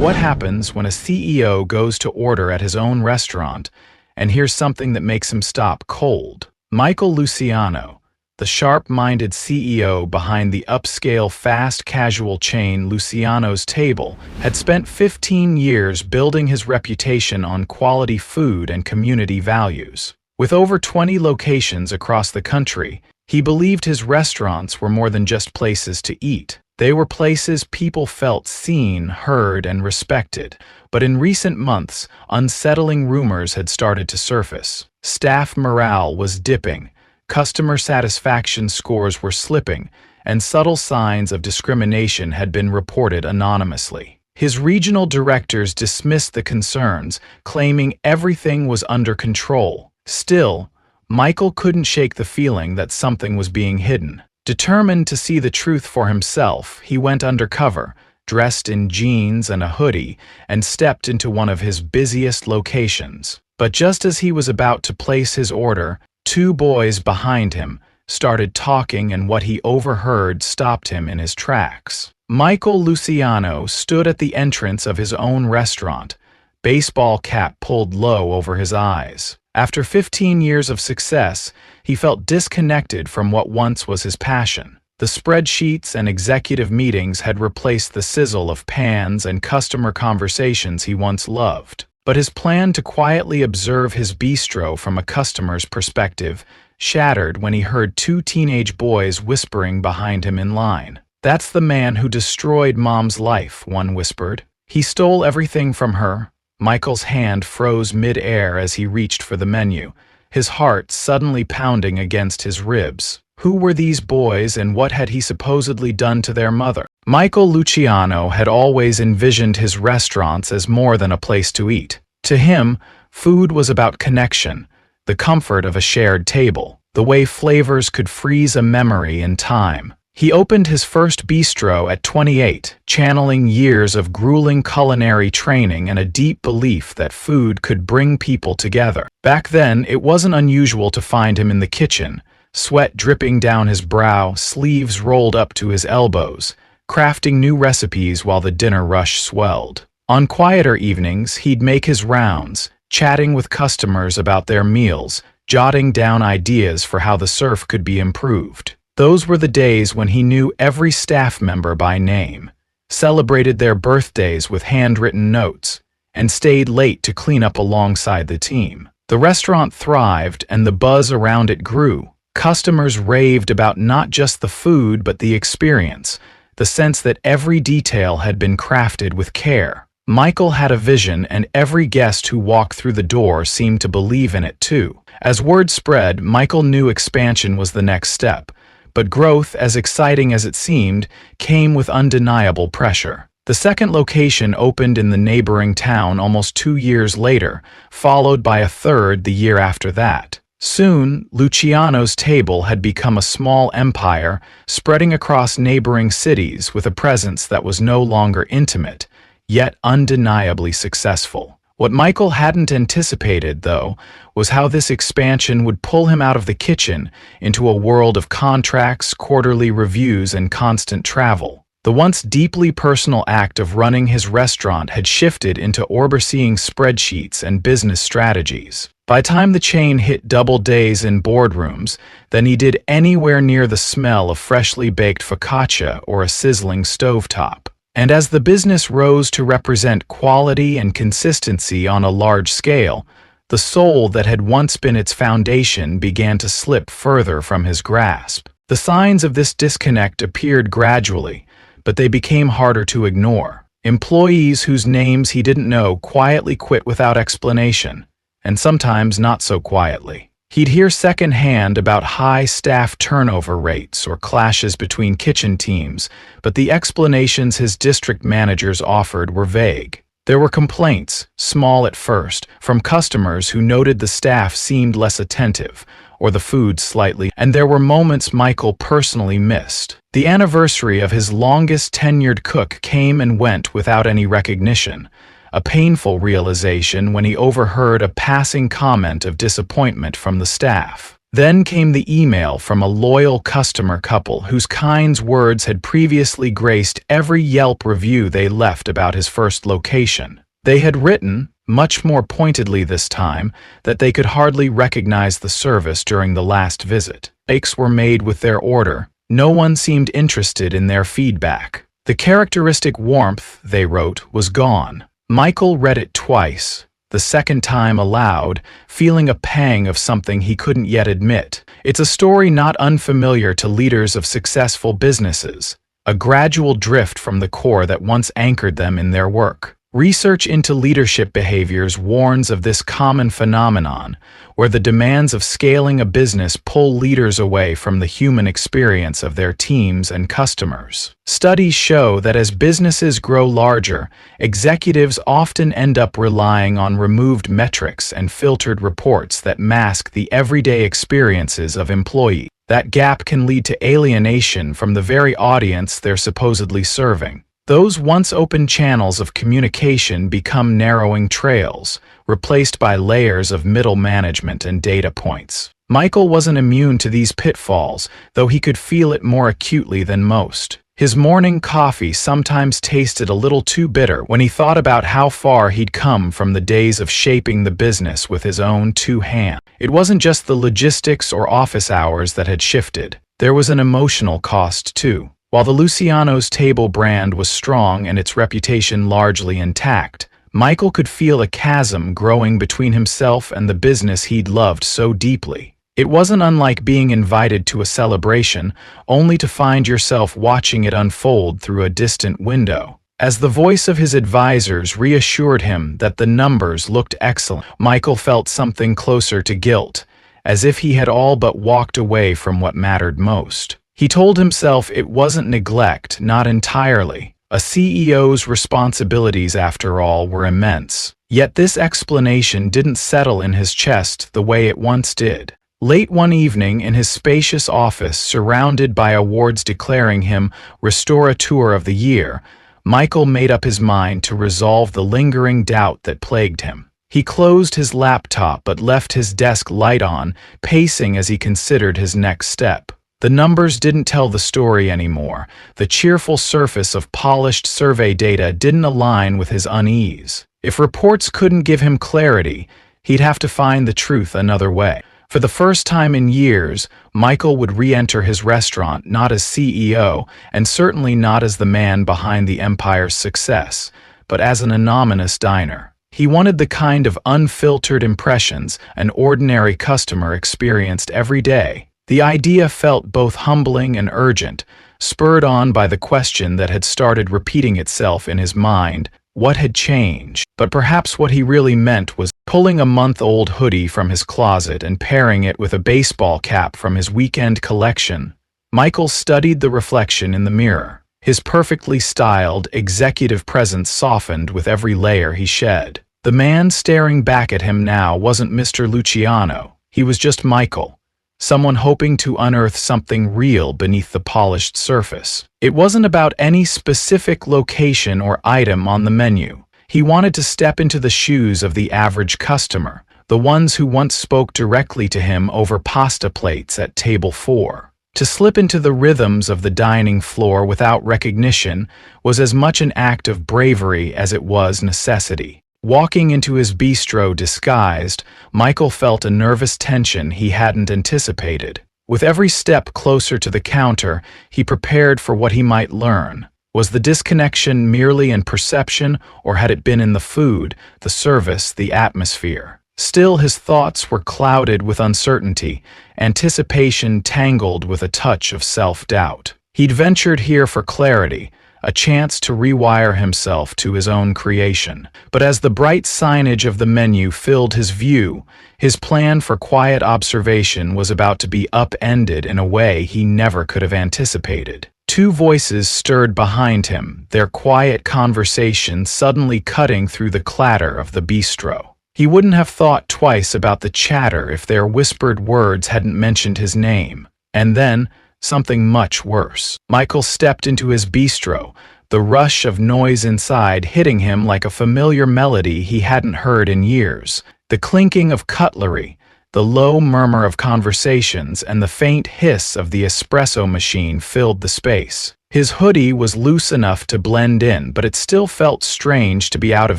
What happens when a CEO goes to order at his own restaurant and hears something that makes him stop cold? Michael Luciano, the sharp-minded CEO behind the upscale fast casual chain Luciano's Table, had spent 15 years building his reputation on quality food and community values. With over 20 locations across the country, he believed his restaurants were more than just places to eat. They were places people felt seen, heard, and respected. But in recent months, unsettling rumors had started to surface. Staff morale was dipping, customer satisfaction scores were slipping, and subtle signs of discrimination had been reported anonymously. His regional directors dismissed the concerns, claiming everything was under control. Still, Michael couldn't shake the feeling that something was being hidden. Determined to see the truth for himself, he went undercover, dressed in jeans and a hoodie, and stepped into one of his busiest locations. But just as he was about to place his order, two boys behind him started talking, and what he overheard stopped him in his tracks. Michael Luciano stood at the entrance of his own restaurant, baseball cap pulled low over his eyes. After 15 years of success, he felt disconnected from what once was his passion. The spreadsheets and executive meetings had replaced the sizzle of pans and customer conversations he once loved. But his plan to quietly observe his bistro from a customer's perspective shattered when he heard two teenage boys whispering behind him in line. "That's the man who destroyed Mom's life," one whispered. "He stole everything from her." Michael's hand froze mid-air as he reached for the menu, his heart suddenly pounding against his ribs. Who were these boys, and what had he supposedly done to their mother? Michael Luciano had always envisioned his restaurants as more than a place to eat. To him, food was about connection, the comfort of a shared table, the way flavors could freeze a memory in time. He opened his first bistro at 28, channeling years of grueling culinary training and a deep belief that food could bring people together. Back then, it wasn't unusual to find him in the kitchen, sweat dripping down his brow, sleeves rolled up to his elbows, crafting new recipes while the dinner rush swelled. On quieter evenings, he'd make his rounds, chatting with customers about their meals, jotting down ideas for how the surf could be improved. Those were the days when he knew every staff member by name, celebrated their birthdays with handwritten notes, and stayed late to clean up alongside the team. The restaurant thrived, and the buzz around it grew. Customers raved about not just the food but the experience, the sense that every detail had been crafted with care. Michael had a vision, and every guest who walked through the door seemed to believe in it too. As word spread, Michael knew expansion was the next step. But growth, as exciting as it seemed, came with undeniable pressure. The second location opened in the neighboring town almost 2 years later, followed by a third the year after that. Soon, Luciano's Table had become a small empire, spreading across neighboring cities with a presence that was no longer intimate, yet undeniably successful. What Michael hadn't anticipated, though, was how this expansion would pull him out of the kitchen into a world of contracts, quarterly reviews, and constant travel. The once deeply personal act of running his restaurant had shifted into overseeing spreadsheets and business strategies. By the time the chain hit double days in boardrooms than he did anywhere near the smell of freshly baked focaccia or a sizzling stovetop. And as the business rose to represent quality and consistency on a large scale, the soul that had once been its foundation began to slip further from his grasp. The signs of this disconnect appeared gradually, but they became harder to ignore. Employees whose names he didn't know quietly quit without explanation, and sometimes not so quietly. He'd hear secondhand about high staff turnover rates or clashes between kitchen teams, but the explanations his district managers offered were vague. There were complaints, small at first, from customers who noted the staff seemed less attentive, or the food slightly, and there were moments Michael personally missed. The anniversary of his longest tenured cook came and went without any recognition, a painful realization when he overheard a passing comment of disappointment from the staff. Then came the email from a loyal customer couple whose kind words had previously graced every Yelp review they left about his first location. They had written, much more pointedly this time, that they could hardly recognize the service during the last visit. Mistakes were made with their order. No one seemed interested in their feedback. The characteristic warmth, they wrote, was gone. Michael read it twice, the second time aloud, feeling a pang of something he couldn't yet admit. It's a story not unfamiliar to leaders of successful businesses, a gradual drift from the core that once anchored them in their work. Research into leadership behaviors warns of this common phenomenon, where the demands of scaling a business pull leaders away from the human experience of their teams and customers. Studies show that as businesses grow larger, executives often end up relying on removed metrics and filtered reports that mask the everyday experiences of employees. That gap can lead to alienation from the very audience they're supposedly serving. Those once open channels of communication become narrowing trails, replaced by layers of middle management and data points. Michael wasn't immune to these pitfalls, though he could feel it more acutely than most. His morning coffee sometimes tasted a little too bitter when he thought about how far he'd come from the days of shaping the business with his own two hands. It wasn't just the logistics or office hours that had shifted. There was an emotional cost, too. While the Luciano's Table brand was strong and its reputation largely intact, Michael could feel a chasm growing between himself and the business he'd loved so deeply. It wasn't unlike being invited to a celebration, only to find yourself watching it unfold through a distant window. As the voice of his advisors reassured him that the numbers looked excellent, Michael felt something closer to guilt, as if he had all but walked away from what mattered most. He told himself it wasn't neglect, not entirely. A CEO's responsibilities, after all, were immense. Yet this explanation didn't settle in his chest the way it once did. Late one evening, in his spacious office, surrounded by awards declaring him Restorateur of the Year, Michael made up his mind to resolve the lingering doubt that plagued him. He closed his laptop but left his desk light on, pacing as he considered his next step. The numbers didn't tell the story anymore. The cheerful surface of polished survey data didn't align with his unease. If reports couldn't give him clarity, he'd have to find the truth another way. For the first time in years, Michael would re-enter his restaurant not as CEO, and certainly not as the man behind the empire's success, but as an anonymous diner. He wanted the kind of unfiltered impressions an ordinary customer experienced every day. The idea felt both humbling and urgent, spurred on by the question that had started repeating itself in his mind: what had changed? But perhaps what he really meant was pulling a month-old hoodie from his closet and pairing it with a baseball cap from his weekend collection. Michael studied the reflection in the mirror. His perfectly styled, executive presence softened with every layer he shed. The man staring back at him now wasn't Mr. Luciano. He was just Michael. Someone hoping to unearth something real beneath the polished surface. It wasn't about any specific location or item on the menu. He wanted to step into the shoes of the average customer, the ones who once spoke directly to him over pasta plates at table 4. To slip into the rhythms of the dining floor without recognition was as much an act of bravery as it was necessity. Walking into his bistro disguised, Michael felt a nervous tension he hadn't anticipated. With every step closer to the counter, he prepared for what he might learn. Was the disconnection merely in perception, or had it been in the food, the service, the atmosphere? Still, his thoughts were clouded with uncertainty, anticipation tangled with a touch of self-doubt. He'd ventured here for clarity, a chance to rewire himself to his own creation. But as the bright signage of the menu filled his view, his plan for quiet observation was about to be upended in a way he never could have anticipated. Two voices stirred behind him, their quiet conversation suddenly cutting through the clatter of the bistro. He wouldn't have thought twice about the chatter if their whispered words hadn't mentioned his name. And then, something much worse. Michael stepped into his bistro, the rush of noise inside hitting him like a familiar melody he hadn't heard in years. The clinking of cutlery, The low murmur of conversations and the faint hiss of the espresso machine filled the space. His hoodie was loose enough to blend in, but it still felt strange to be out of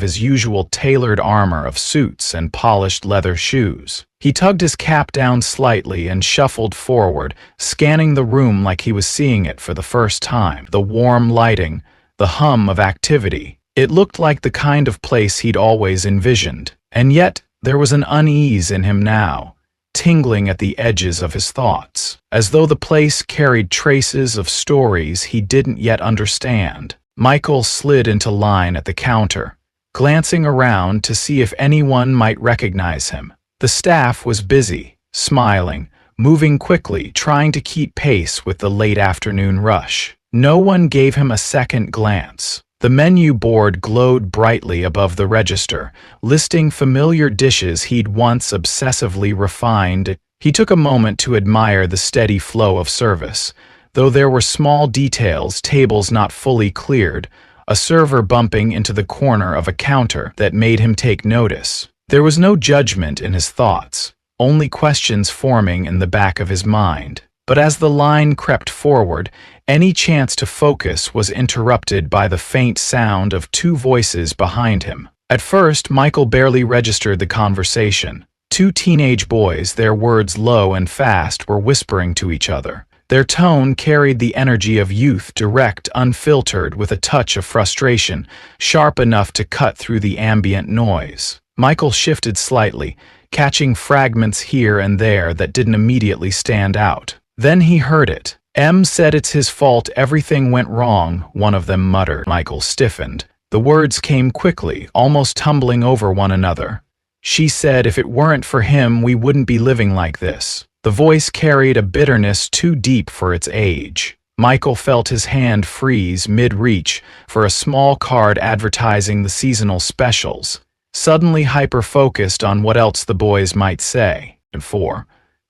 his usual tailored armor of suits and polished leather shoes. He tugged his cap down slightly and shuffled forward, scanning the room like he was seeing it for the first time. The warm lighting, the hum of activity. It looked like the kind of place he'd always envisioned. And yet, there was an unease in him now, tingling at the edges of his thoughts, as though the place carried traces of stories he didn't yet understand. Michael slid into line at the counter, glancing around to see if anyone might recognize him. The staff was busy, smiling, moving quickly, trying to keep pace with the late afternoon rush. No one gave him a second glance. The menu board glowed brightly above the register, listing familiar dishes he'd once obsessively refined. He took a moment to admire the steady flow of service. Though there were small details, tables not fully cleared, a server bumping into the corner of a counter that made him take notice. There was no judgment in his thoughts, only questions forming in the back of his mind. But as the line crept forward, any chance to focus was interrupted by the faint sound of two voices behind him. At first, Michael barely registered the conversation. Two teenage boys, their words low and fast, were whispering to each other. Their tone carried the energy of youth, direct, unfiltered, with a touch of frustration, sharp enough to cut through the ambient noise. Michael shifted slightly, catching fragments here and there that didn't immediately stand out. Then he heard it. "M said it's his fault, everything went wrong," one of them muttered. Michael stiffened. The words came quickly, almost tumbling over one another. "She said if it weren't for him, we wouldn't be living like this." The voice carried a bitterness too deep for its age. Michael felt his hand freeze mid-reach for a small card advertising the seasonal specials, suddenly hyper-focused on what else the boys might say. And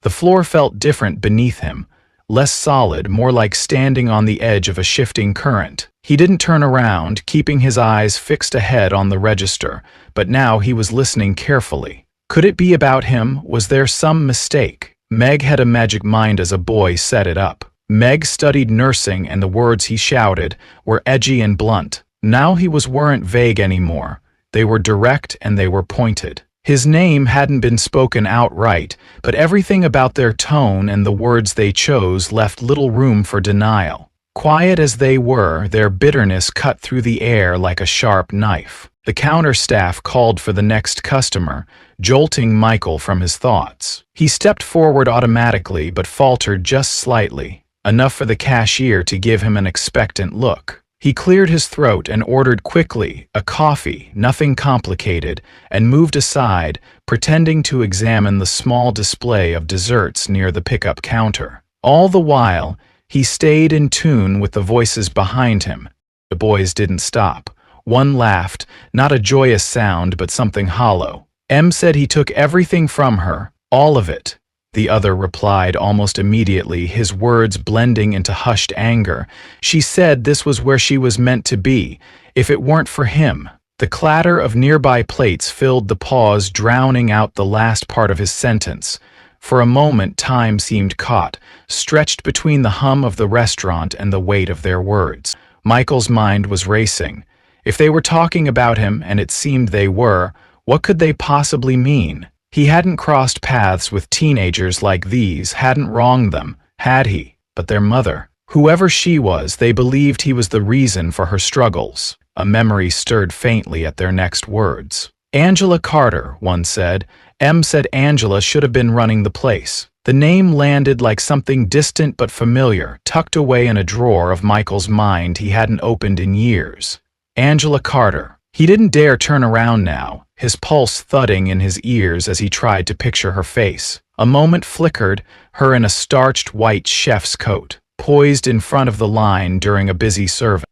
the floor felt different beneath him, less solid, more like standing on the edge of a shifting current. He didn't turn around, keeping his eyes fixed ahead on the register, but now he was listening carefully. Could it be about him? Was there some mistake? Meg had a magic mind as a boy set it up. Meg studied nursing, and the words he shouted were edgy and blunt. Now weren't vague anymore. They were direct and they were pointed. His name hadn't been spoken outright, but everything about their tone and the words they chose left little room for denial. Quiet as they were, their bitterness cut through the air like a sharp knife. The counter staff called for the next customer, jolting Michael from his thoughts. He stepped forward automatically but faltered just slightly, enough for the cashier to give him an expectant look. He cleared his throat and ordered quickly, a coffee, nothing complicated, and moved aside, pretending to examine the small display of desserts near the pickup counter. All the while, he stayed in tune with the voices behind him. The boys didn't stop. One laughed, not a joyous sound, but something hollow. "M said he took everything from her, all of it," the other replied almost immediately, his words blending into hushed anger. "She said this was where she was meant to be, if it weren't for him." The clatter of nearby plates filled the pause, drowning out the last part of his sentence. For a moment, time seemed caught, stretched between the hum of the restaurant and the weight of their words. Michael's mind was racing. If they were talking about him, and it seemed they were, what could they possibly mean? He hadn't crossed paths with teenagers like these, hadn't wronged them, had he? But their mother, whoever she was, they believed he was the reason for her struggles. A memory stirred faintly at their next words. "Angela Carter," one said. "M said Angela should have been running the place." The name landed like something distant but familiar, tucked away in a drawer of Michael's mind he hadn't opened in years. Angela Carter. He didn't dare turn around now, his pulse thudding in his ears as he tried to picture her face. A moment flickered, her in a starched white chef's coat, poised in front of the line during a busy service.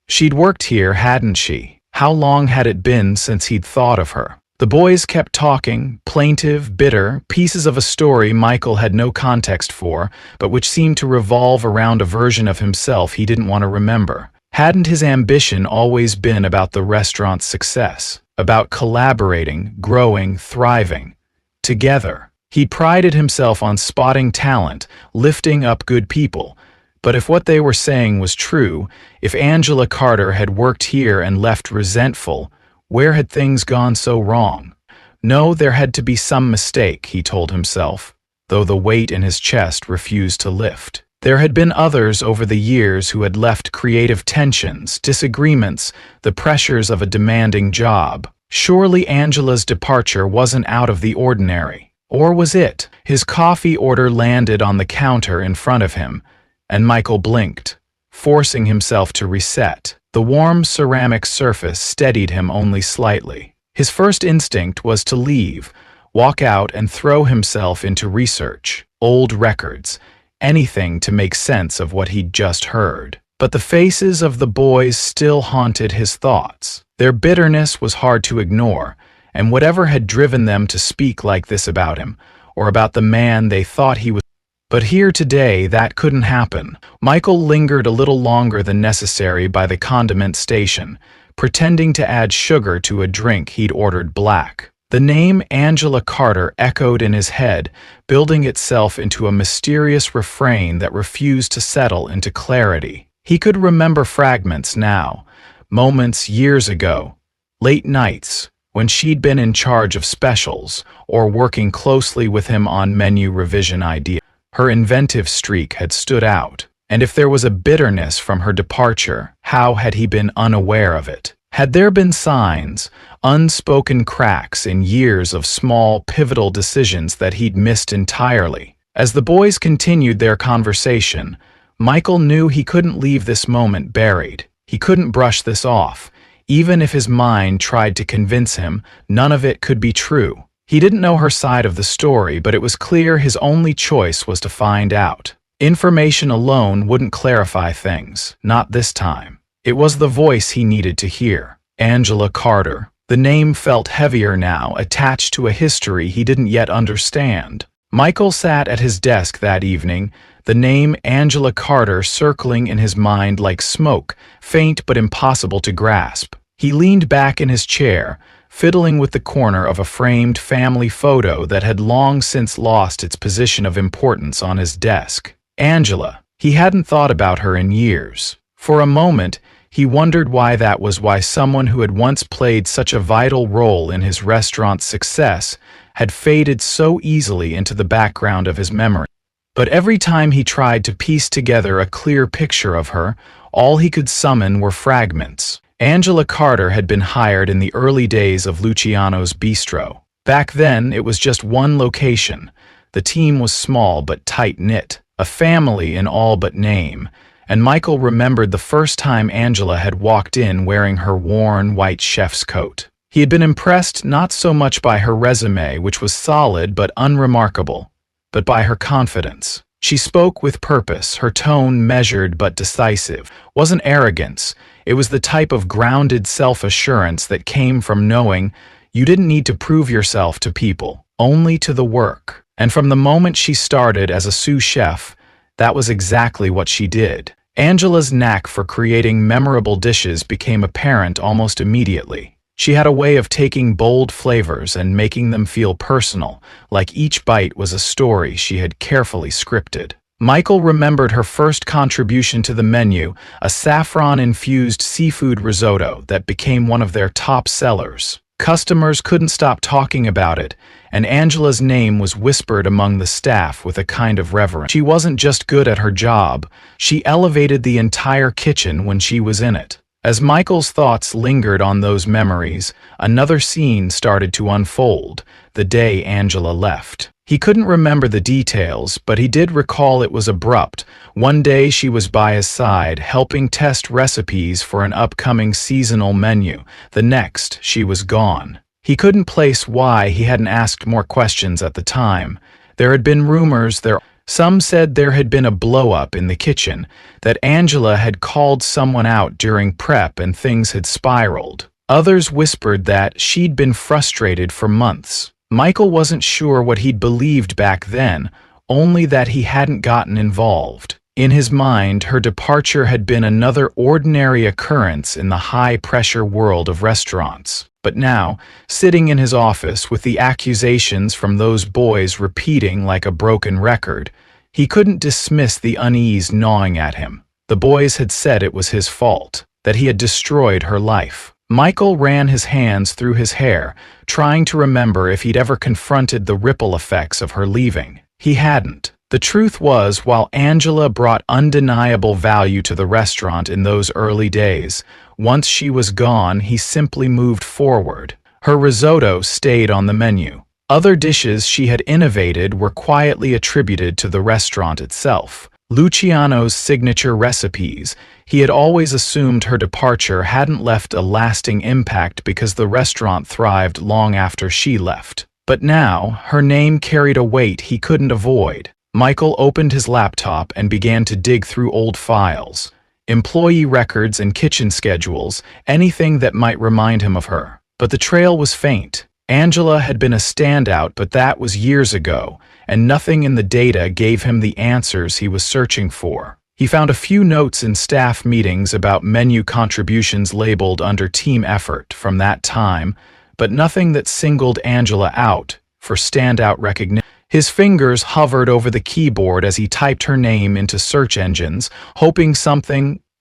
She'd worked here, hadn't she? How long had it been since he'd thought of her? The boys kept talking, plaintive, bitter, pieces of a story Michael had no context for, but which seemed to revolve around a version of himself he didn't want to remember. Hadn't his ambition always been about the restaurant's success? About collaborating, growing, thriving? Together. He prided himself on spotting talent, lifting up good people. But if what they were saying was true, if Angela Carter had worked here and left resentful, where had things gone so wrong? No, there had to be some mistake, he told himself, though the weight in his chest refused to lift. There had been others over the years who had left creative tensions, disagreements, the pressures of a demanding job. Surely Angela's departure wasn't out of the ordinary. Or was it? His coffee order landed on the counter in front of him, and Michael blinked, forcing himself to reset. The warm ceramic surface steadied him only slightly. His first instinct was to leave, walk out and throw himself into research, old records, anything to make sense of what he'd just heard. But the faces of the boys still haunted his thoughts. Their bitterness was hard to ignore, and whatever had driven them to speak like this about him, or about the man they thought he was. But here today, that couldn't happen. Michael lingered a little longer than necessary by the condiment station, pretending to add sugar to a drink he'd ordered black. The name Angela Carter echoed in his head, building itself into a mysterious refrain that refused to settle into clarity. He could remember fragments now, moments years ago, late nights, when she'd been in charge of specials or working closely with him on menu revision ideas. Her inventive streak had stood out, and if there was a bitterness from her departure, how had he been unaware of it? Had there been signs, unspoken cracks in years of small, pivotal decisions that he'd missed entirely? As the boys continued their conversation, Michael knew he couldn't leave this moment buried. He couldn't brush this off. Even if his mind tried to convince him, none of it could be true. He didn't know her side of the story, but it was clear his only choice was to find out. Information alone wouldn't clarify things, not this time. It was the voice he needed to hear. Angela Carter. The name felt heavier now, attached to a history he didn't yet understand. Michael sat at his desk that evening, the name Angela Carter circling in his mind like smoke, faint but impossible to grasp. He leaned back in his chair, fiddling with the corner of a framed family photo that had long since lost its position of importance on his desk. Angela. He hadn't thought about her in years. For a moment, he wondered why that was, why someone who had once played such a vital role in his restaurant's success had faded so easily into the background of his memory. But every time he tried to piece together a clear picture of her, all he could summon were fragments. Angela Carter had been hired in the early days of Luciano's Bistro. Back then, it was just one location. The team was small but tight-knit, a family in all but name, and Michael remembered the first time Angela had walked in wearing her worn white chef's coat. He had been impressed not so much by her resume, which was solid but unremarkable, but by her confidence. She spoke with purpose, her tone measured but decisive. Wasn't arrogance, it was the type of grounded self-assurance that came from knowing you didn't need to prove yourself to people, only to the work. And from the moment she started as a sous chef, that was exactly what she did. Angela's knack for creating memorable dishes became apparent almost immediately. She had a way of taking bold flavors and making them feel personal, like each bite was a story she had carefully scripted. Michael remembered her first contribution to the menu, a saffron-infused seafood risotto that became one of their top sellers. Customers couldn't stop talking about it, and Angela's name was whispered among the staff with a kind of reverence. She wasn't just good at her job, she elevated the entire kitchen when she was in it. As Michael's thoughts lingered on those memories, another scene started to unfold, the day Angela left. He couldn't remember the details, but he did recall it was abrupt. One day she was by his side, helping test recipes for an upcoming seasonal menu. The next, she was gone. He couldn't place why he hadn't asked more questions at the time. There had been rumors Some said there had been a blow-up in the kitchen, that Angela had called someone out during prep and things had spiraled. Others whispered that she'd been frustrated for months. Michael wasn't sure what he'd believed back then, only that he hadn't gotten involved. In his mind, her departure had been another ordinary occurrence in the high-pressure world of restaurants. But now, sitting in his office with the accusations from those boys repeating like a broken record, he couldn't dismiss the unease gnawing at him. The boys had said it was his fault, that he had destroyed her life. Michael ran his hands through his hair, trying to remember if he'd ever confronted the ripple effects of her leaving. He hadn't. The truth was, while Angela brought undeniable value to the restaurant in those early days, once she was gone, he simply moved forward. Her risotto stayed on the menu. Other dishes she had innovated were quietly attributed to the restaurant itself. Luciano's signature recipes. He had always assumed her departure hadn't left a lasting impact because the restaurant thrived long after she left. But now, her name carried a weight he couldn't avoid. Michael opened his laptop and began to dig through old files, employee records and kitchen schedules, anything that might remind him of her. But the trail was faint. Angela had been a standout, but that was years ago, and nothing in the data gave him the answers he was searching for. He found a few notes in staff meetings about menu contributions labeled under team effort from that time, but nothing that singled Angela out for standout recognition. His fingers hovered over the keyboard as he typed her name into search engines, hoping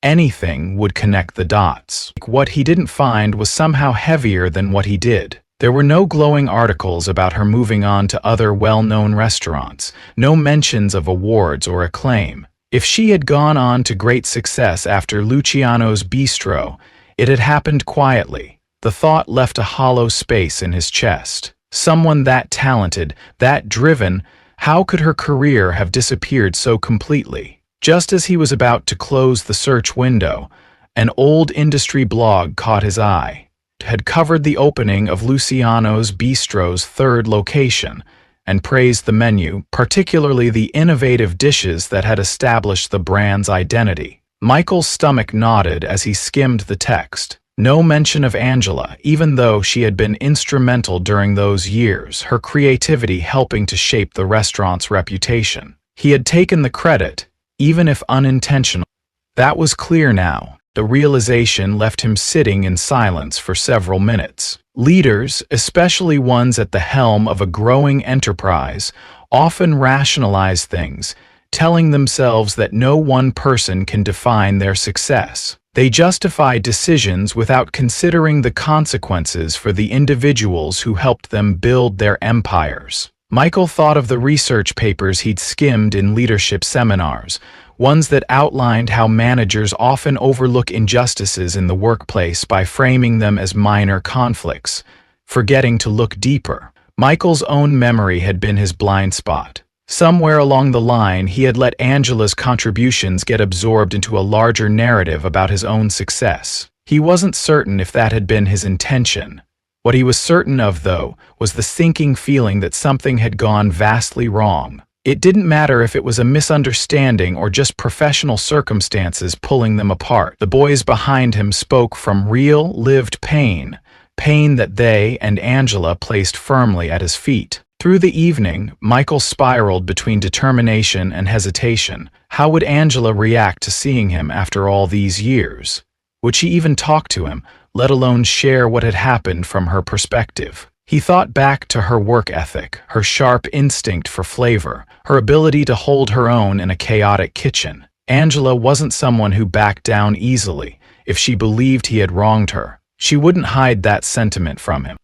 anything would connect the dots. What he didn't find was somehow heavier than what he did. There were no glowing articles about her moving on to other well-known restaurants, no mentions of awards or acclaim. If she had gone on to great success after Luciano's Bistro, it had happened quietly. The thought left a hollow space in his chest. Someone that talented, that driven, how could her career have disappeared so completely? Just as he was about to close the search window, an old industry blog caught his eye. It had covered the opening of Luciano's Bistro's third location and praised the menu, particularly the innovative dishes that had established the brand's identity. Michael's stomach nodded as he skimmed the text. No mention of Angela, even though she had been instrumental during those years, her creativity helping to shape the restaurant's reputation. He had taken the credit, even if unintentional. That was clear now. The realization left him sitting in silence for several minutes. Leaders, especially ones at the helm of a growing enterprise, often rationalize things, telling themselves that no one person can define their success. They justify decisions without considering the consequences for the individuals who helped them build their empires. Michael thought of the research papers he'd skimmed in leadership seminars, ones that outlined how managers often overlook injustices in the workplace by framing them as minor conflicts, forgetting to look deeper. Michael's own memory had been his blind spot. Somewhere along the line, he had let Angela's contributions get absorbed into a larger narrative about his own success. He wasn't certain if that had been his intention. What he was certain of, though, was the sinking feeling that something had gone vastly wrong. It didn't matter if it was a misunderstanding or just professional circumstances pulling them apart. The boys behind him spoke from real, lived pain, pain that they and Angela placed firmly at his feet. Through the evening, Michael spiraled between determination and hesitation. How would Angela react to seeing him after all these years? Would she even talk to him, let alone share what had happened from her perspective? He thought back to her work ethic, her sharp instinct for flavor, her ability to hold her own in a chaotic kitchen. Angela wasn't someone who backed down easily. If she believed he had wronged her, she wouldn't hide that sentiment from him.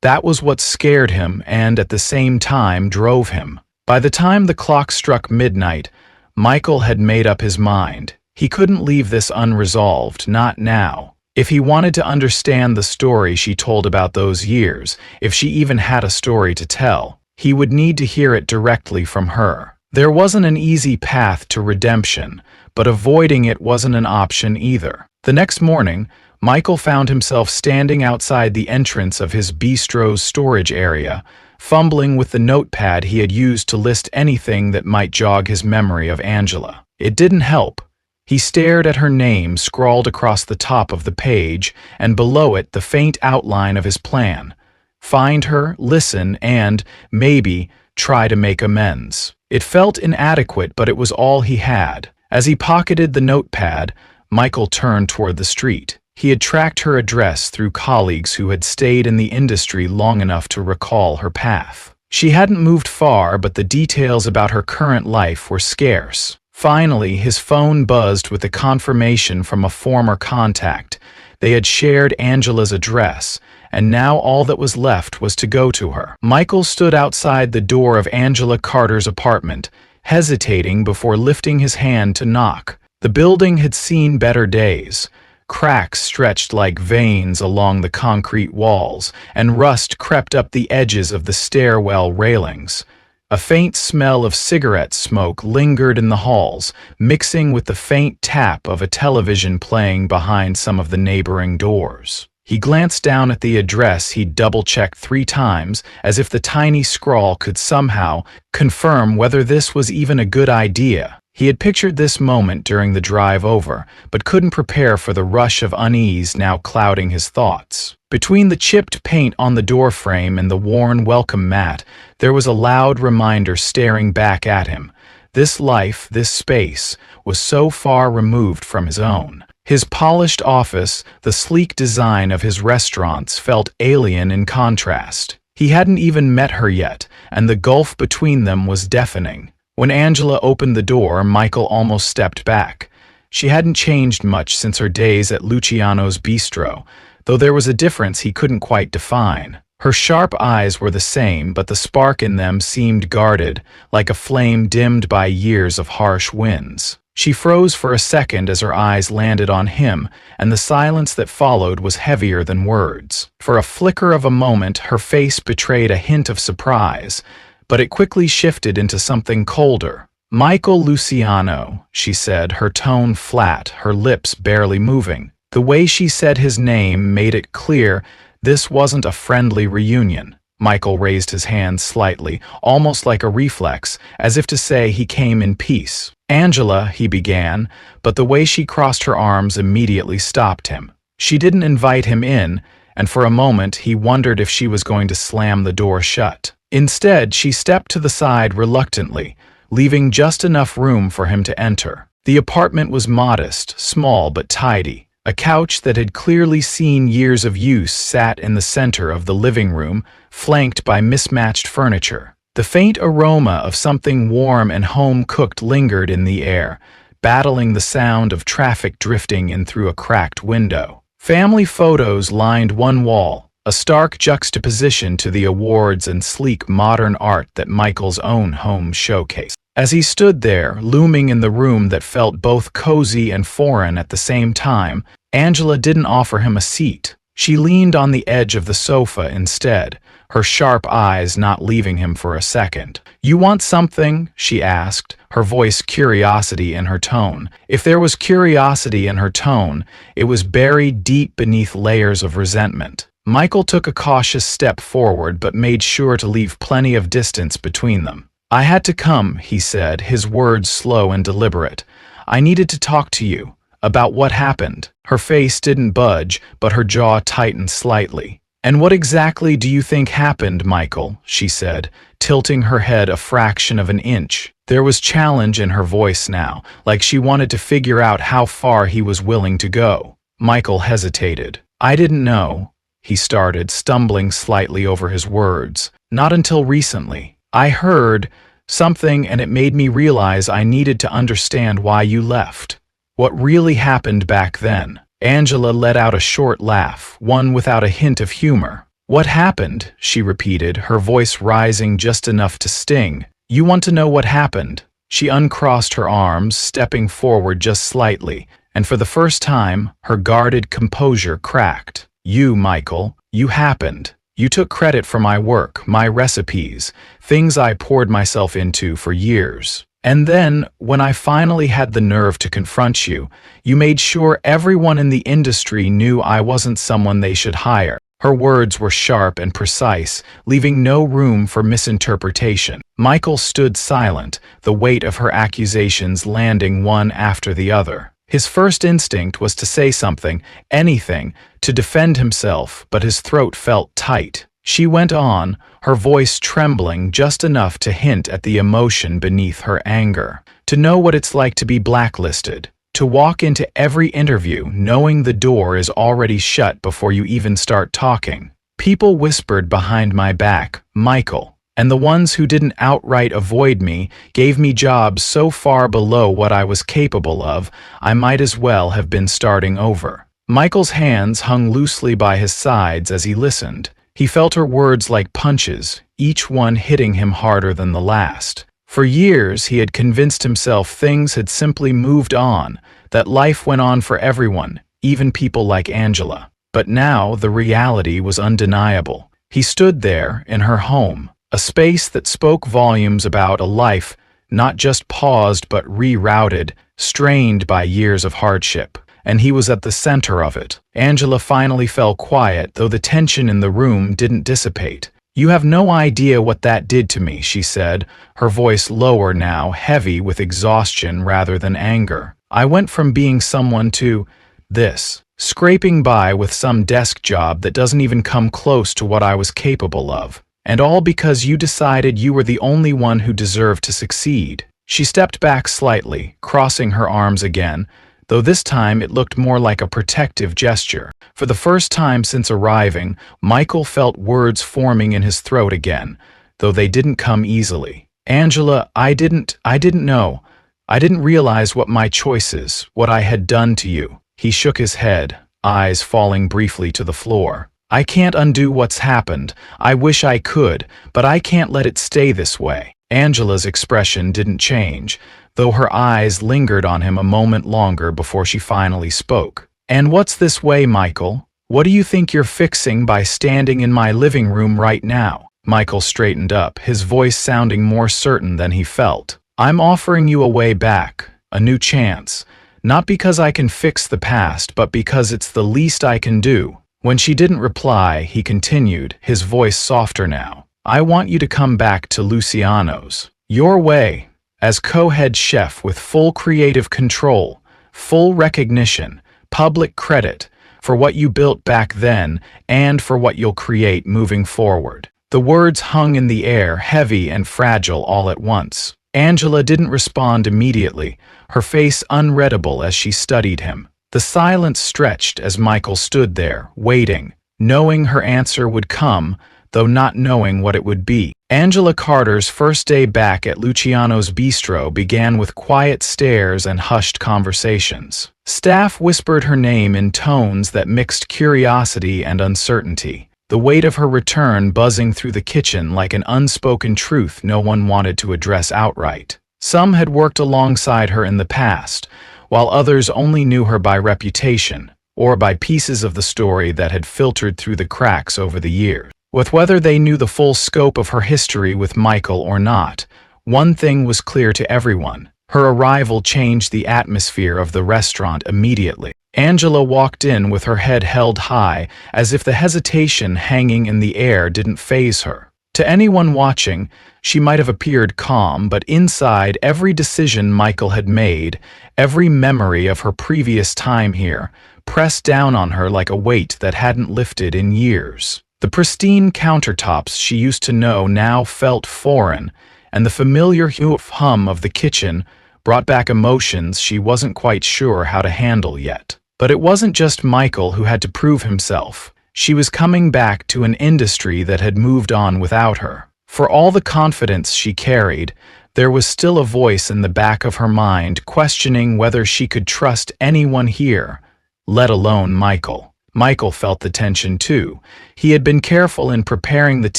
That was what scared him and, at the same time, drove him. By the time the clock struck midnight, Michael had made up his mind. He couldn't leave this unresolved, not now. If he wanted to understand the story she told about those years, if she even had a story to tell, he would need to hear it directly from her. There wasn't an easy path to redemption, but avoiding it wasn't an option either. The next morning, Michael found himself standing outside the entrance of his bistro's storage area, fumbling with the notepad he had used to list anything that might jog his memory of Angela. It didn't help. He stared at her name scrawled across the top of the page, and below it the faint outline of his plan. Find her, listen, and, maybe, try to make amends. It felt inadequate, but it was all he had. As he pocketed the notepad, Michael turned toward the street. He had tracked her address through colleagues who had stayed in the industry long enough to recall her path. She hadn't moved far, but the details about her current life were scarce. Finally, his phone buzzed with the confirmation from a former contact. They had shared Angela's address, and now all that was left was to go to her. Michael stood outside the door of Angela Carter's apartment, hesitating before lifting his hand to knock. The building had seen better days. Cracks stretched like veins along the concrete walls, and rust crept up the edges of the stairwell railings. A faint smell of cigarette smoke lingered in the halls, mixing with the faint tap of a television playing behind some of the neighboring doors. He glanced down at the address he'd double-checked 3 times, as if the tiny scrawl could somehow confirm whether this was even a good idea. He had pictured this moment during the drive over, but couldn't prepare for the rush of unease now clouding his thoughts. Between the chipped paint on the doorframe and the worn welcome mat, there was a loud reminder staring back at him. This life, this space, was so far removed from his own. His polished office, the sleek design of his restaurants felt alien in contrast. He hadn't even met her yet, and the gulf between them was deafening. When Angela opened the door, Michael almost stepped back. She hadn't changed much since her days at Luciano's bistro, though there was a difference he couldn't quite define. Her sharp eyes were the same, but the spark in them seemed guarded, like a flame dimmed by years of harsh winds. She froze for a second as her eyes landed on him, and the silence that followed was heavier than words. For a flicker of a moment, her face betrayed a hint of surprise, but it quickly shifted into something colder. "Michael Luciano," she said, her tone flat, her lips barely moving. The way she said his name made it clear this wasn't a friendly reunion. Michael raised his hand slightly, almost like a reflex, as if to say he came in peace. "Angela," he began, but the way she crossed her arms immediately stopped him. She didn't invite him in, and for a moment he wondered if she was going to slam the door shut. Instead, she stepped to the side reluctantly, leaving just enough room for him to enter. The apartment was modest, small but tidy. A couch that had clearly seen years of use sat in the center of the living room, flanked by mismatched furniture. The faint aroma of something warm and home-cooked lingered in the air, battling the sound of traffic drifting in through a cracked window. Family photos lined one wall, a stark juxtaposition to the awards and sleek modern art that Michael's own home showcased. As he stood there, looming in the room that felt both cozy and foreign at the same time, Angela didn't offer him a seat. She leaned on the edge of the sofa instead, her sharp eyes not leaving him for a second. "You want something?" she asked, her voice curiosity in her tone. If there was curiosity in her tone, it was buried deep beneath layers of resentment. Michael took a cautious step forward but made sure to leave plenty of distance between them. "I had to come," he said, his words slow and deliberate. "I needed to talk to you about what happened." Her face didn't budge, but her jaw tightened slightly. "And what exactly do you think happened, Michael?" she said, tilting her head a fraction of an inch. There was challenge in her voice now, like she wanted to figure out how far he was willing to go. Michael hesitated. "I didn't know," he started, stumbling slightly over his words. "Not until recently. I heard something and it made me realize I needed to understand why you left. What really happened back then." Angela let out a short laugh, one without a hint of humor. "What happened?" she repeated, her voice rising just enough to sting. "You want to know what happened?" She uncrossed her arms, stepping forward just slightly, and for the first time, her guarded composure cracked. "You, Michael, you happened. You took credit for my work, my recipes, things I poured myself into for years. And then, when I finally had the nerve to confront you, you made sure everyone in the industry knew I wasn't someone they should hire." Her words were sharp and precise, leaving no room for misinterpretation. Michael stood silent, the weight of her accusations landing one after the other. His first instinct was to say something, anything, to defend himself, but his throat felt tight. She went on, her voice trembling just enough to hint at the emotion beneath her anger. "To know what it's like to be blacklisted, To walk into every interview knowing the door is already shut before you even start talking. People whispered behind my back, "Michael," and the ones who didn't outright avoid me gave me jobs so far below what I was capable of, I might as well have been starting over. Michael's hands hung loosely by his sides as he listened. He felt her words like punches, each one hitting him harder than the last. For years he had convinced himself things had simply moved on, that life went on for everyone, even people like Angela. But now the reality was undeniable. He stood there in her home, a space that spoke volumes about a life not just paused but rerouted, strained by years of hardship. And he was at the center of it. Angela finally fell quiet, though the tension in the room didn't dissipate. "You have no idea what that did to me," she said, her voice lower now, heavy with exhaustion rather than anger. "I went from being someone to this, scraping by with some desk job that doesn't even come close to what I was capable of. And all because you decided you were the only one who deserved to succeed." She stepped back slightly, crossing her arms again, though this time it looked more like a protective gesture. For the first time since arriving, Michael felt words forming in his throat again, though they didn't come easily. "Angela, I didn't know. I didn't realize what my choices, what I had done to you." He shook his head, eyes falling briefly to the floor. "I can't undo what's happened. I wish I could, but I can't let it stay this way." Angela's expression didn't change, though her eyes lingered on him a moment longer before she finally spoke. "And what's this way, Michael? What do you think you're fixing by standing in my living room right now?" Michael straightened up, his voice sounding more certain than he felt. "I'm offering you a way back, a new chance. Not because I can fix the past, but because it's the least I can do." When she didn't reply, he continued, his voice softer now. "I want you to come back to Luciano's. Your way, as co-head chef with full creative control, full recognition, public credit for what you built back then and for what you'll create moving forward." The words hung in the air, heavy and fragile all at once. Angela didn't respond immediately, her face unreadable as she studied him. The silence stretched as Michael stood there, waiting, knowing her answer would come, though not knowing what it would be. Angela Carter's first day back at Luciano's bistro began with quiet stares and hushed conversations. Staff whispered her name in tones that mixed curiosity and uncertainty, the weight of her return buzzing through the kitchen like an unspoken truth no one wanted to address outright. Some had worked alongside her in the past, while others only knew her by reputation, or by pieces of the story that had filtered through the cracks over the years. With whether they knew the full scope of her history with Michael or not, one thing was clear to everyone. Her arrival changed the atmosphere of the restaurant immediately. Angela walked in with her head held high, as if the hesitation hanging in the air didn't faze her. To anyone watching, she might have appeared calm, but inside every decision Michael had made, every memory of her previous time here, pressed down on her like a weight that hadn't lifted in years. The pristine countertops she used to know now felt foreign, and the familiar hum of the kitchen brought back emotions she wasn't quite sure how to handle yet. But it wasn't just Michael who had to prove himself. She was coming back to an industry that had moved on without her. For all the confidence she carried, there was still a voice in the back of her mind questioning whether she could trust anyone here, let alone Michael. Michael felt the tension too. He had been careful in preparing the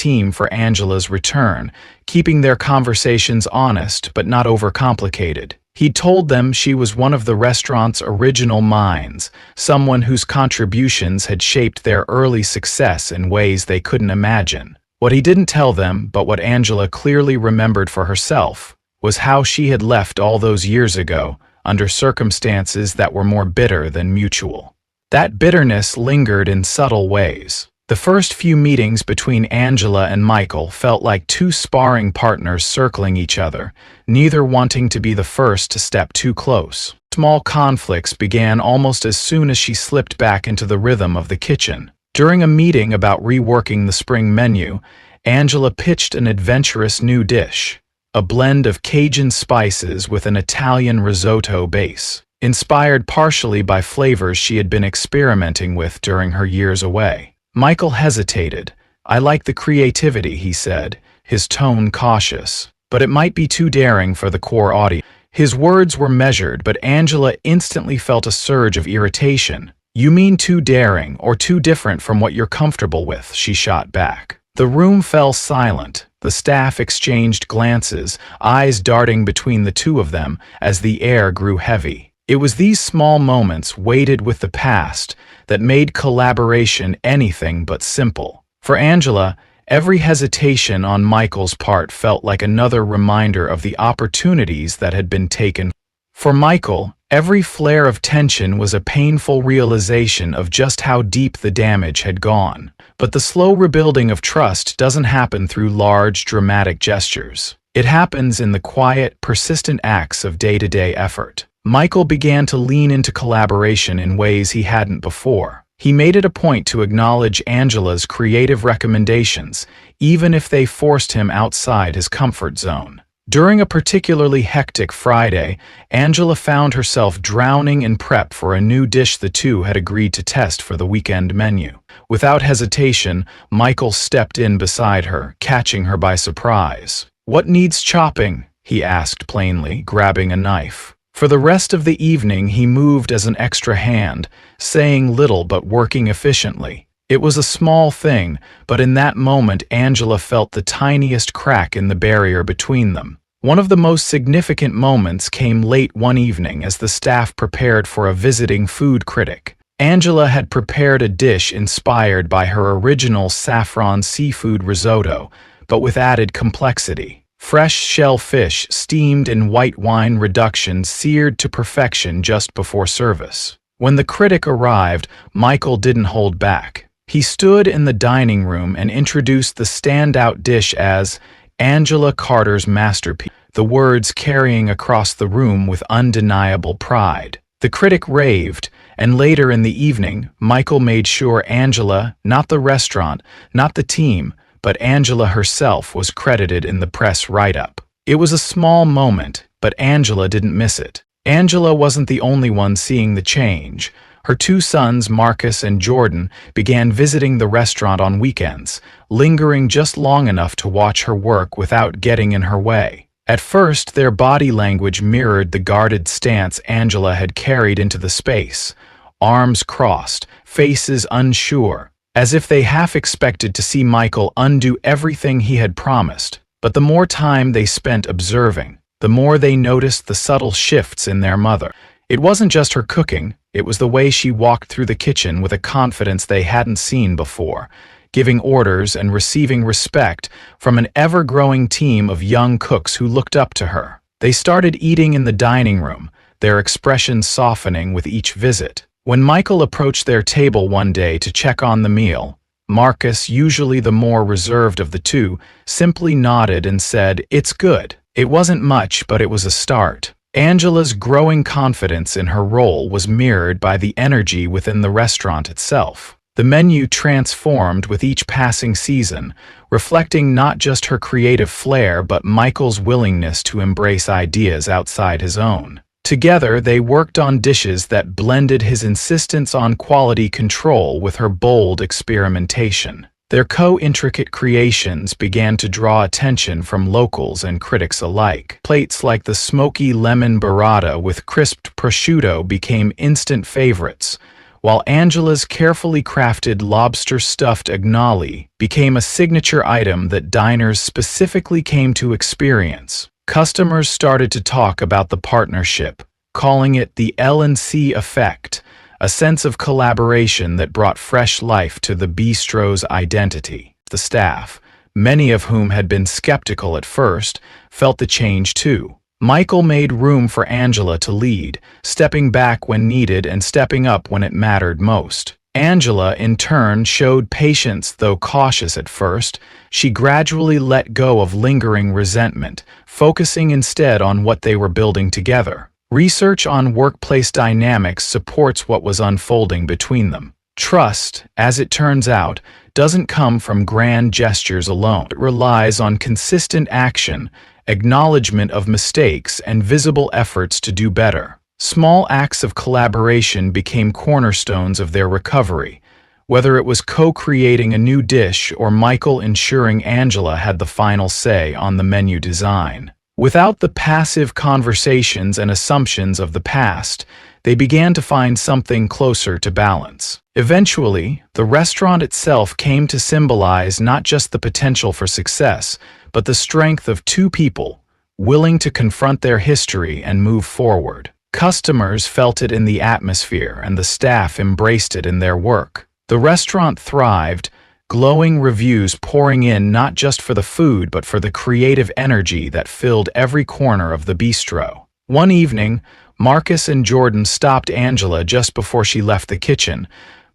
team for Angela's return, keeping their conversations honest but not overcomplicated. He'd told them she was one of the restaurant's original minds, someone whose contributions had shaped their early success in ways they couldn't imagine. What he didn't tell them, but what Angela clearly remembered for herself, was how she had left all those years ago, under circumstances that were more bitter than mutual. That bitterness lingered in subtle ways. The first few meetings between Angela and Michael felt like two sparring partners circling each other, neither wanting to be the first to step too close. Small conflicts began almost as soon as she slipped back into the rhythm of the kitchen. During a meeting about reworking the spring menu, Angela pitched an adventurous new dish, a blend of Cajun spices with an Italian risotto base. inspired partially by flavors she had been experimenting with during her years away. Michael hesitated. "I like the creativity," he said, his tone cautious, "but it might be too daring for the core audience." His words were measured, but Angela instantly felt a surge of irritation. "You mean too daring or too different from what you're comfortable with," she shot back. The room fell silent. The staff exchanged glances, eyes darting between the two of them as the air grew heavy. It was these small moments weighted with the past that made collaboration anything but simple. For Angela, every hesitation on Michael's part felt like another reminder of the opportunities that had been taken. For Michael, every flare of tension was a painful realization of just how deep the damage had gone. But the slow rebuilding of trust doesn't happen through large, dramatic gestures. It happens in the quiet, persistent acts of day-to-day effort. Michael began to lean into collaboration in ways he hadn't before. He made it a point to acknowledge Angela's creative recommendations, even if they forced him outside his comfort zone. During a particularly hectic Friday, Angela found herself drowning in prep for a new dish the two had agreed to test for the weekend menu. Without hesitation, Michael stepped in beside her, catching her by surprise. "What needs chopping?" he asked plainly, grabbing a knife. For the rest of the evening, he moved as an extra hand, saying little but working efficiently. It was a small thing, but in that moment Angela felt the tiniest crack in the barrier between them. One of the most significant moments came late one evening as the staff prepared for a visiting food critic. Angela had prepared a dish inspired by her original saffron seafood risotto, but with added complexity. Fresh shellfish steamed in white wine reduction seared to perfection just before service. When the critic arrived, Michael didn't hold back. He stood in the dining room and introduced the standout dish as Angela Carter's masterpiece, the words carrying across the room with undeniable pride. The critic raved, and later in the evening, Michael made sure Angela, not the restaurant, not the team, but Angela herself was credited in the press write-up. It was a small moment, but Angela didn't miss it. Angela wasn't the only one seeing the change. Her two sons, Marcus and Jordan, began visiting the restaurant on weekends, lingering just long enough to watch her work without getting in her way. At first, their body language mirrored the guarded stance Angela had carried into the space, arms crossed, faces unsure, as if they half expected to see Michael undo everything he had promised. But the more time they spent observing, the more they noticed the subtle shifts in their mother. It wasn't just her cooking, it was the way she walked through the kitchen with a confidence they hadn't seen before, giving orders and receiving respect from an ever-growing team of young cooks who looked up to her. They started eating in the dining room, their expressions softening with each visit. When Michael approached their table one day to check on the meal, Marcus, usually the more reserved of the two, simply nodded and said, "It's good." It wasn't much, but it was a start. Angela's growing confidence in her role was mirrored by the energy within the restaurant itself. The menu transformed with each passing season, reflecting not just her creative flair but Michael's willingness to embrace ideas outside his own. Together, they worked on dishes that blended his insistence on quality control with her bold experimentation. Their intricate creations began to draw attention from locals and critics alike. Plates like the smoky lemon burrata with crisped prosciutto became instant favorites, while Angela's carefully crafted lobster-stuffed agnelli became a signature item that diners specifically came to experience. Customers started to talk about the partnership, calling it the L&C effect, a sense of collaboration that brought fresh life to the bistro's identity. The staff, many of whom had been skeptical at first, felt the change too. Michael made room for Angela to lead, stepping back when needed and stepping up when it mattered most. Angela, in turn, showed patience, though cautious at first. She gradually let go of lingering resentment, focusing instead on what they were building together. Research on workplace dynamics supports what was unfolding between them. Trust, as it turns out, doesn't come from grand gestures alone. It relies on consistent action, acknowledgement of mistakes, and visible efforts to do better. Small acts of collaboration became cornerstones of their recovery, whether it was co-creating a new dish or Michael ensuring Angela had the final say on the menu design. Without the passive conversations and assumptions of the past, they began to find something closer to balance. Eventually, the restaurant itself came to symbolize not just the potential for success, but the strength of two people, willing to confront their history and move forward. Customers felt it in the atmosphere, and the staff embraced it in their work. The restaurant thrived, glowing reviews pouring in not just for the food but for the creative energy that filled every corner of the bistro. One evening, Marcus and Jordan stopped Angela just before she left the kitchen,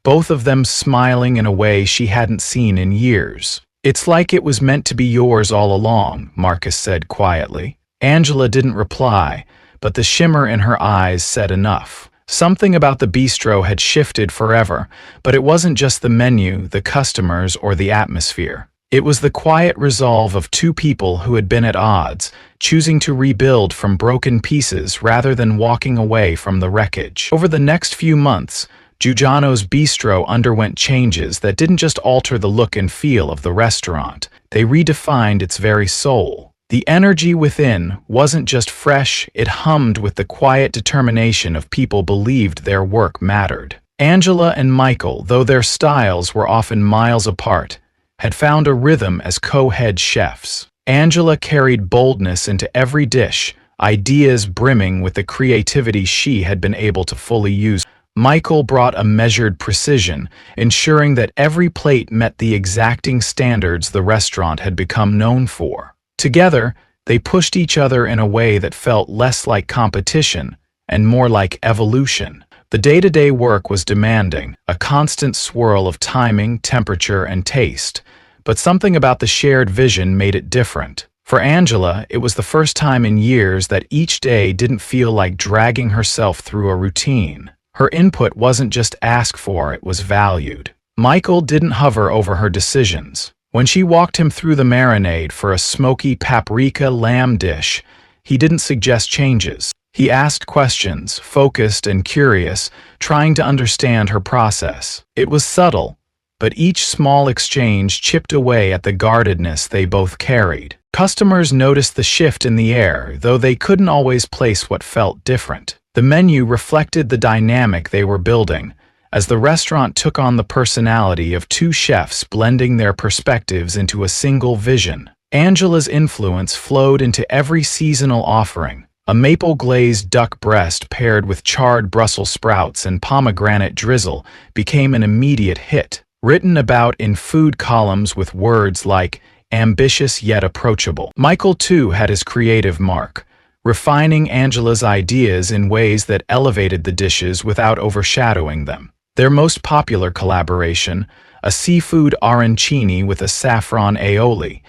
both of them smiling in a way she hadn't seen in years. "It's like it was meant to be yours all along," Marcus said quietly. Angela didn't reply, but the shimmer in her eyes said enough. Something about the bistro had shifted forever, but it wasn't just the menu, the customers, or the atmosphere. It was the quiet resolve of two people who had been at odds, choosing to rebuild from broken pieces rather than walking away from the wreckage. Over the next few months, Giugiano's Bistro underwent changes that didn't just alter the look and feel of the restaurant, they redefined its very soul. The energy within wasn't just fresh, it hummed with the quiet determination of people believed their work mattered. Angela and Michael, though their styles were often miles apart, had found a rhythm as co-head chefs. Angela carried boldness into every dish, ideas brimming with the creativity she had been able to fully use. Michael brought a measured precision, ensuring that every plate met the exacting standards the restaurant had become known for. Together, they pushed each other in a way that felt less like competition and more like evolution. The day-to-day work was demanding, a constant swirl of timing, temperature, and taste, but something about the shared vision made it different. For Angela, it was the first time in years that each day didn't feel like dragging herself through a routine. Her input wasn't just asked for, it was valued. Michael didn't hover over her decisions. When she walked him through the marinade for a smoky paprika lamb dish, he didn't suggest changes. He asked questions, focused and curious, trying to understand her process. It was subtle, but each small exchange chipped away at the guardedness they both carried. Customers noticed the shift in the air, though they couldn't always place what felt different. The menu reflected the dynamic they were building, as the restaurant took on the personality of two chefs blending their perspectives into a single vision. Angela's influence flowed into every seasonal offering. A maple-glazed duck breast paired with charred Brussels sprouts and pomegranate drizzle became an immediate hit, written about in food columns with words like ambitious yet approachable. Michael, too, had his creative mark, refining Angela's ideas in ways that elevated the dishes without overshadowing them. Their most popular collaboration, a seafood arancini with a saffron aioli,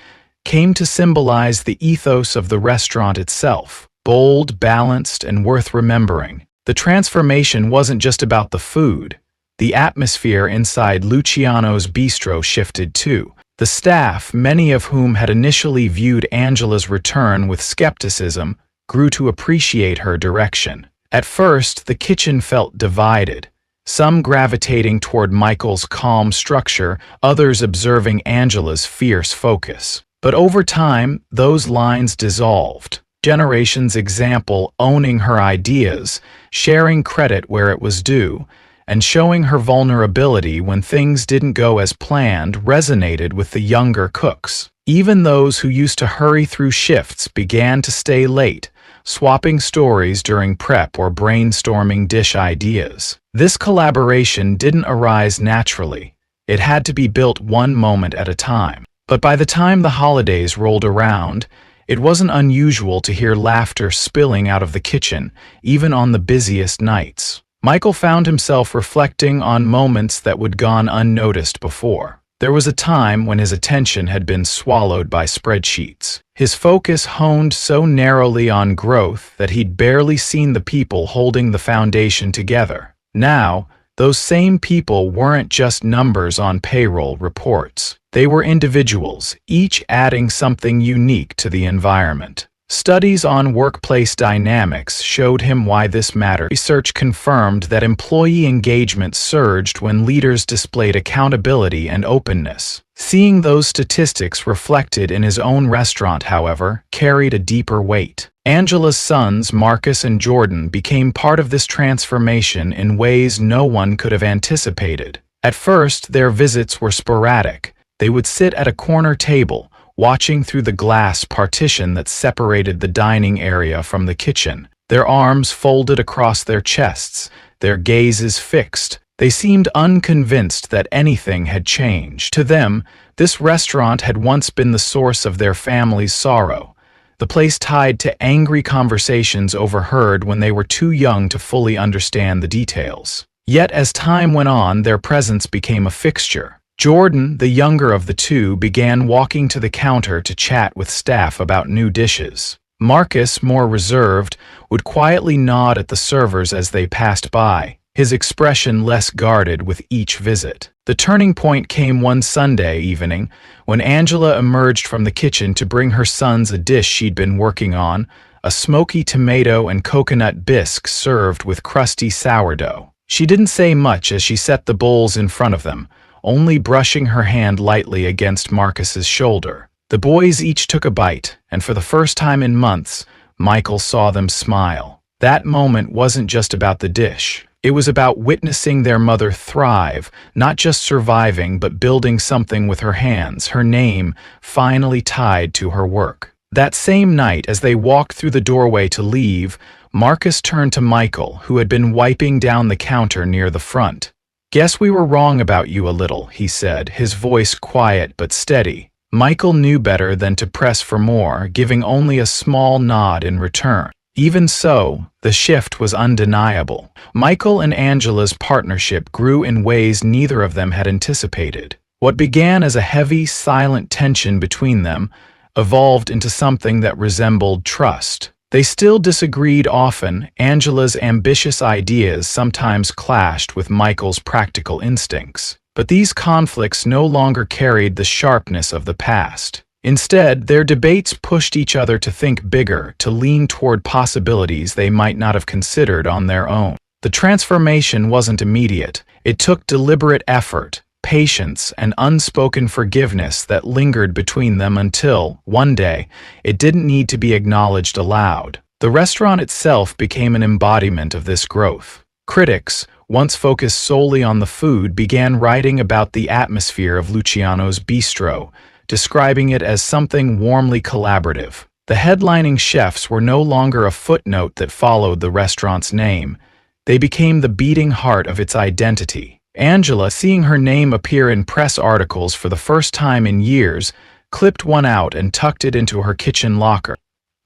came to symbolize the ethos of the restaurant itself, bold, balanced, and worth remembering. The transformation wasn't just about the food. The atmosphere inside Luciano's Bistro shifted too. The staff, many of whom had initially viewed Angela's return with skepticism, grew to appreciate her direction. At first, the kitchen felt divided, some gravitating toward Michael's calm structure, others observing Angela's fierce focus. But over time, those lines dissolved. Generations example owning her ideas, sharing credit where it was due, and showing her vulnerability when things didn't go as planned resonated with the younger cooks. Even those who used to hurry through shifts began to stay late, swapping stories during prep or brainstorming dish ideas. This collaboration didn't arise naturally. It had to be built one moment at a time. But by the time the holidays rolled around, it wasn't unusual to hear laughter spilling out of the kitchen, even on the busiest nights. Michael found himself reflecting on moments that would gone unnoticed before. There was a time when his attention had been swallowed by spreadsheets. His focus honed so narrowly on growth that he'd barely seen the people holding the foundation together. Now, those same people weren't just numbers on payroll reports. They were individuals, each adding something unique to the environment. Studies on workplace dynamics showed him why this mattered. Research confirmed that employee engagement surged when leaders displayed accountability and openness. Seeing those statistics reflected in his own restaurant, however, carried a deeper weight. Angela's sons, Marcus and Jordan, became part of this transformation in ways no one could have anticipated. At first, their visits were sporadic. They would sit at a corner table, watching through the glass partition that separated the dining area from the kitchen, their arms folded across their chests, their gazes fixed. They seemed unconvinced that anything had changed. To them, this restaurant had once been the source of their family's sorrow, the place tied to angry conversations overheard when they were too young to fully understand the details. Yet as time went on, their presence became a fixture. Jordan, the younger of the two, began walking to the counter to chat with staff about new dishes. Marcus, more reserved, would quietly nod at the servers as they passed by, his expression less guarded with each visit. The turning point came one Sunday evening when Angela emerged from the kitchen to bring her sons a dish she'd been working on, a smoky tomato and coconut bisque served with crusty sourdough. She didn't say much as she set the bowls in front of them, only brushing her hand lightly against Marcus's shoulder. The boys each took a bite, and for the first time in months, Michael saw them smile. That moment wasn't just about the dish. It was about witnessing their mother thrive, not just surviving but building something with her hands, her name finally tied to her work. That same night, as they walked through the doorway to leave, Marcus turned to Michael, who had been wiping down the counter near the front. "Guess we were wrong about you a little," he said, his voice quiet but steady. Michael knew better than to press for more, giving only a small nod in return. Even so, the shift was undeniable. Michael and Angela's partnership grew in ways neither of them had anticipated. What began as a heavy, silent tension between them evolved into something that resembled trust. They still disagreed often. Angela's ambitious ideas sometimes clashed with Michael's practical instincts. But these conflicts no longer carried the sharpness of the past. Instead, their debates pushed each other to think bigger, to lean toward possibilities they might not have considered on their own. The transformation wasn't immediate. It took deliberate effort, patience, and unspoken forgiveness that lingered between them until, one day, it didn't need to be acknowledged aloud. The restaurant itself became an embodiment of this growth. Critics, once focused solely on the food, began writing about the atmosphere of Luciano's bistro, describing it as something warmly collaborative. The headlining chefs were no longer a footnote that followed the restaurant's name. They became the beating heart of its identity. Angela, seeing her name appear in press articles for the first time in years, clipped one out and tucked it into her kitchen locker.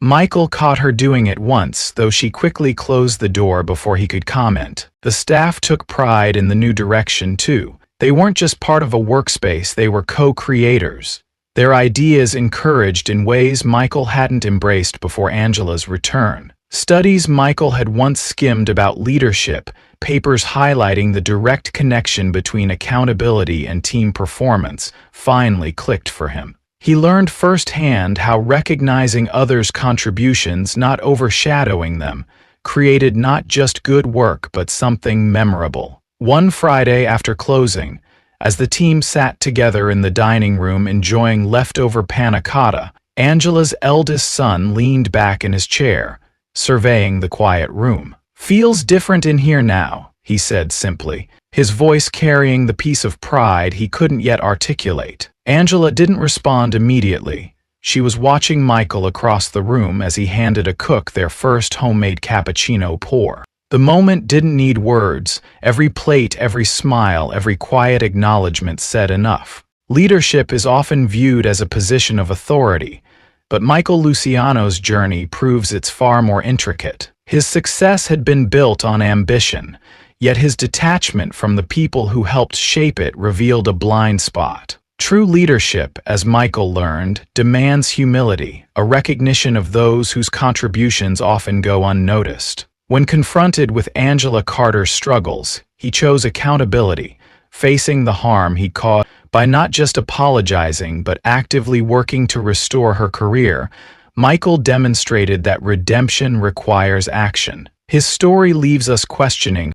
Michael caught her doing it once, though she quickly closed the door before he could comment. The staff took pride in the new direction, too. They weren't just part of a workspace, they were co-creators. Their ideas encouraged in ways Michael hadn't embraced before Angela's return. Studies Michael had once skimmed about leadership, papers highlighting the direct connection between accountability and team performance, finally clicked for him. He learned firsthand how recognizing others' contributions, not overshadowing them, created not just good work but something memorable. One Friday after closing, as the team sat together in the dining room enjoying leftover panna cotta, Angela's eldest son leaned back in his chair, surveying the quiet room. "Feels different in here now," he said simply, his voice carrying the piece of pride he couldn't yet articulate. Angela didn't respond immediately. She was watching Michael across the room as he handed a cook their first homemade cappuccino pour. The moment didn't need words. Every plate, every smile, every quiet acknowledgement said enough. Leadership is often viewed as a position of authority, but Michael Luciano's journey proves it's far more intricate. His success had been built on ambition, yet his detachment from the people who helped shape it revealed a blind spot. True leadership, as Michael learned, demands humility, a recognition of those whose contributions often go unnoticed. When confronted with Angela Carter's struggles, he chose accountability, facing the harm he'd caused by not just apologizing but actively working to restore her career. Michael demonstrated that redemption requires action. His story leaves us questioning